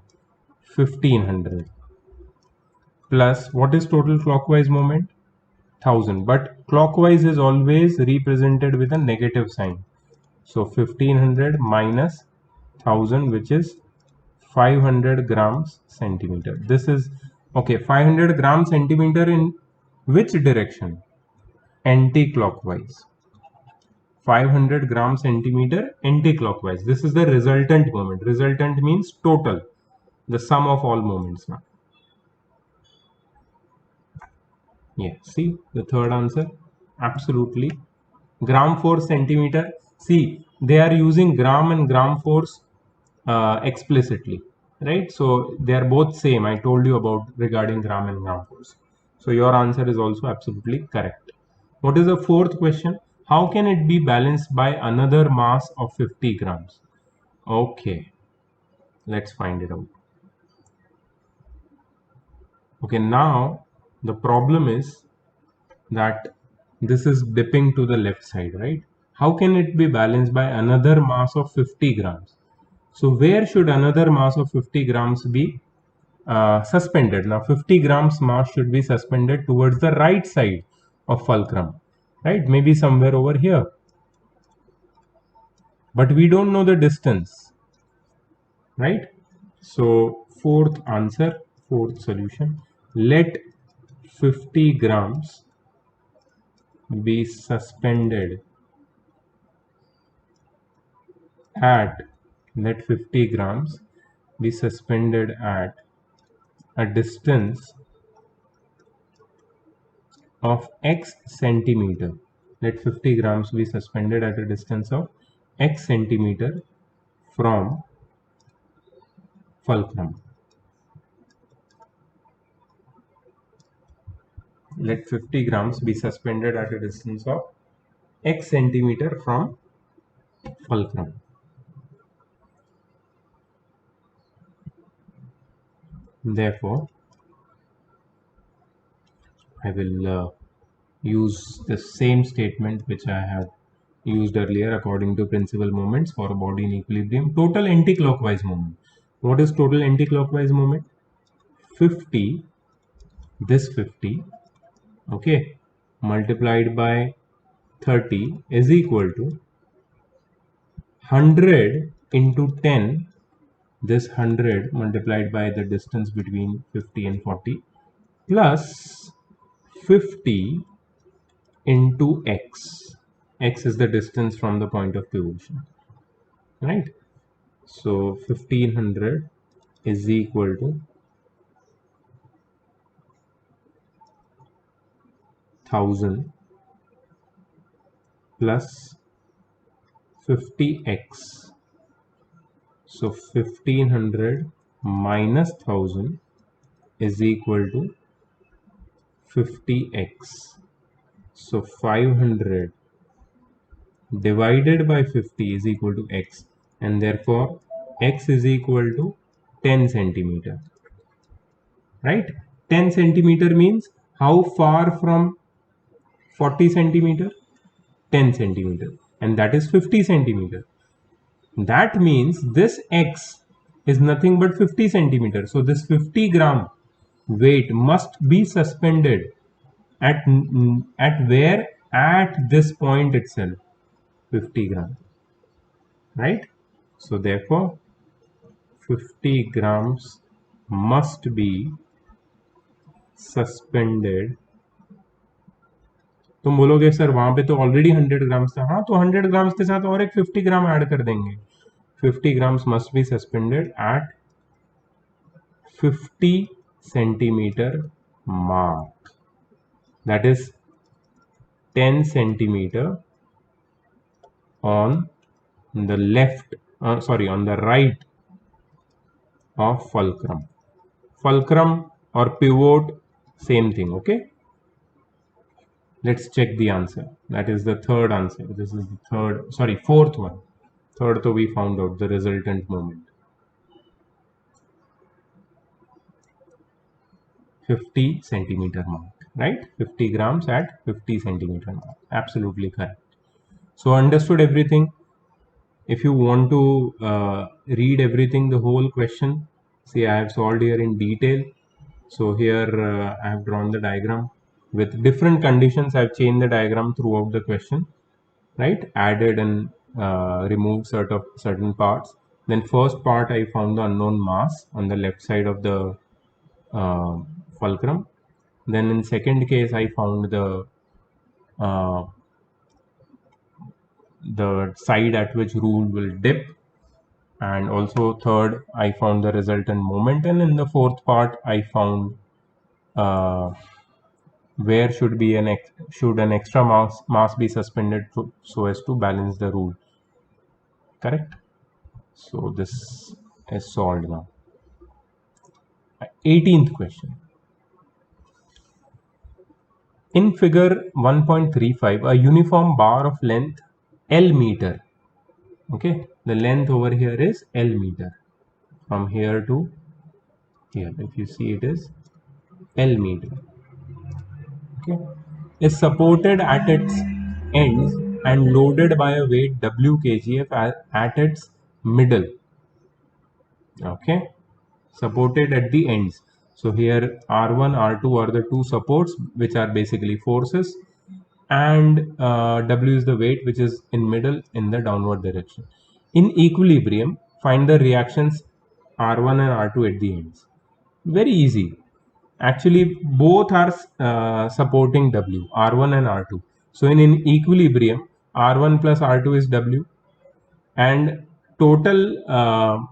1500 plus what is total clockwise moment? 1000. But clockwise is always represented with a negative sign. So 1500 minus 1000, which is 500 grams centimeter. This is okay. 500 grams centimeter in which direction? Anti-clockwise. 500 gram centimeter anti-clockwise. This is the resultant moment. Resultant means total, the sum of all moments now. Yeah, see the third answer, absolutely. Gram force centimeter. See, they are using gram and gram force explicitly, right? So they are both same. I told you about regarding gram and gram force. So your answer is also absolutely correct. What is the fourth question? How can it be balanced by another mass of 50 grams? Okay, let's find it out. Okay, now the problem is that this is dipping to the left side, right? How can it be balanced by another mass of 50 grams? So where should another mass of 50 grams be suspended? Now 50 grams mass should be suspended towards the right side of fulcrum, right? Maybe somewhere over here. But we don't know the distance, right? So fourth answer, fourth solution, let 50 grams be suspended at, let 50 grams be suspended at a distance of x centimeter. Let 50 grams be suspended at a distance of x centimeter from fulcrum. Let 50 grams be suspended at a distance of x centimeter from fulcrum. Therefore, I will use the same statement which I have used earlier according to principal moments for a body in equilibrium. Total anti-clockwise moment. What is total anti-clockwise moment? 50, this 50, okay, multiplied by 30 is equal to 100 into 10, this 100 multiplied by the distance between 50 and 40, plus 50 into x. X is the distance from the point of pivotation, right? So 1500 is equal to 1000 plus 50x. So 1500 minus 1000 is equal to 50x. So 500 divided by 50 is equal to x, and therefore x is equal to 10 centimeter, right? 10 centimeter means how far from 40 centimeter? 10 centimeter, and that is 50 centimeter. That means this x is nothing but 50 centimeter. So this 50 gram weight must be suspended at where? At this point itself, 50 gram, right? So therefore 50 grams must be suspended. तुम बोलोगे sir वहां पे तो already 100 grams था. हाँ, तो 100 grams के साथ और एक 50 ग्राम ऐड कर देंगे. 50 grams must be suspended at 50 centimeter mark, that is 10 centimeter on the left, on the right of fulcrum. Fulcrum or pivot, same thing. Okay, let's check the answer. That is the third answer. This is the fourth one. Third, so we found out the resultant moment. 50 centimeter mark, right? 50 grams at 50 centimeter mark. Absolutely correct. So understood everything. If you want to read everything, the whole question, see, I have solved here in detail. So here I have drawn the diagram with different conditions. I have changed the diagram throughout the question, right? Added and removed certain parts. Then first part, I found the unknown mass on the left side of the fulcrum. Then in second case, I found the side at which rule will dip, and also third, I found the resultant moment, and in the fourth part, I found where should an extra mass be suspended so as to balance the rule. Correct. So this is solved now. 18th question. In figure 1.35, a uniform bar of length L meter. Okay, the length over here is L meter from here to here. If you see, it is L meter. Okay, is supported at its ends and loaded by a weight W kgf at its middle. Okay, supported at the ends. So here R1, R2 are the two supports which are basically forces, and W is the weight which is in middle in the downward direction. In equilibrium, find the reactions R1 and R2 at the ends. Very easy. Actually, both are supporting W, R1 and R2. So in equilibrium, R1 plus R2 is W, and total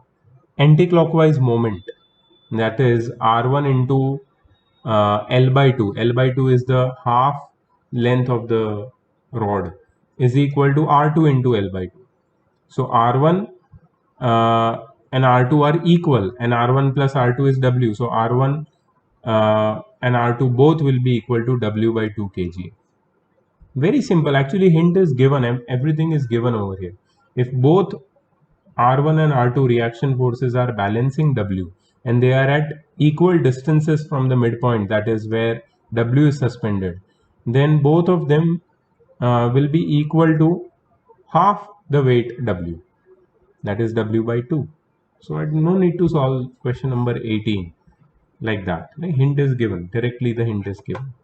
anti-clockwise moment, that is R1 into L by 2. L by 2 is the half length of the rod, is equal to R2 into L by 2. So R1 and R2 are equal, and R1 plus R2 is W. So R1 and R2 both will be equal to W by 2 kg. Very simple. Actually, hint is given. Everything is given over here. If both R1 and R2 reaction forces are balancing W, and they are at equal distances from the midpoint, that is where W is suspended, then both of them will be equal to half the weight W, that is W by 2. So I no need to solve question number 18 like that. The hint is given, directly the hint is given.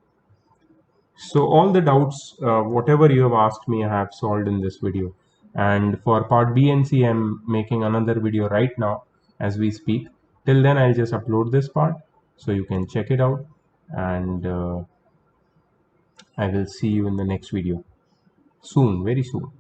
So all the doubts, whatever you have asked me, I have solved in this video. And for part B and C, I'm making another video right now as we speak. Till then, I'll just upload this part so you can check it out. And I will see you in the next video soon, very soon.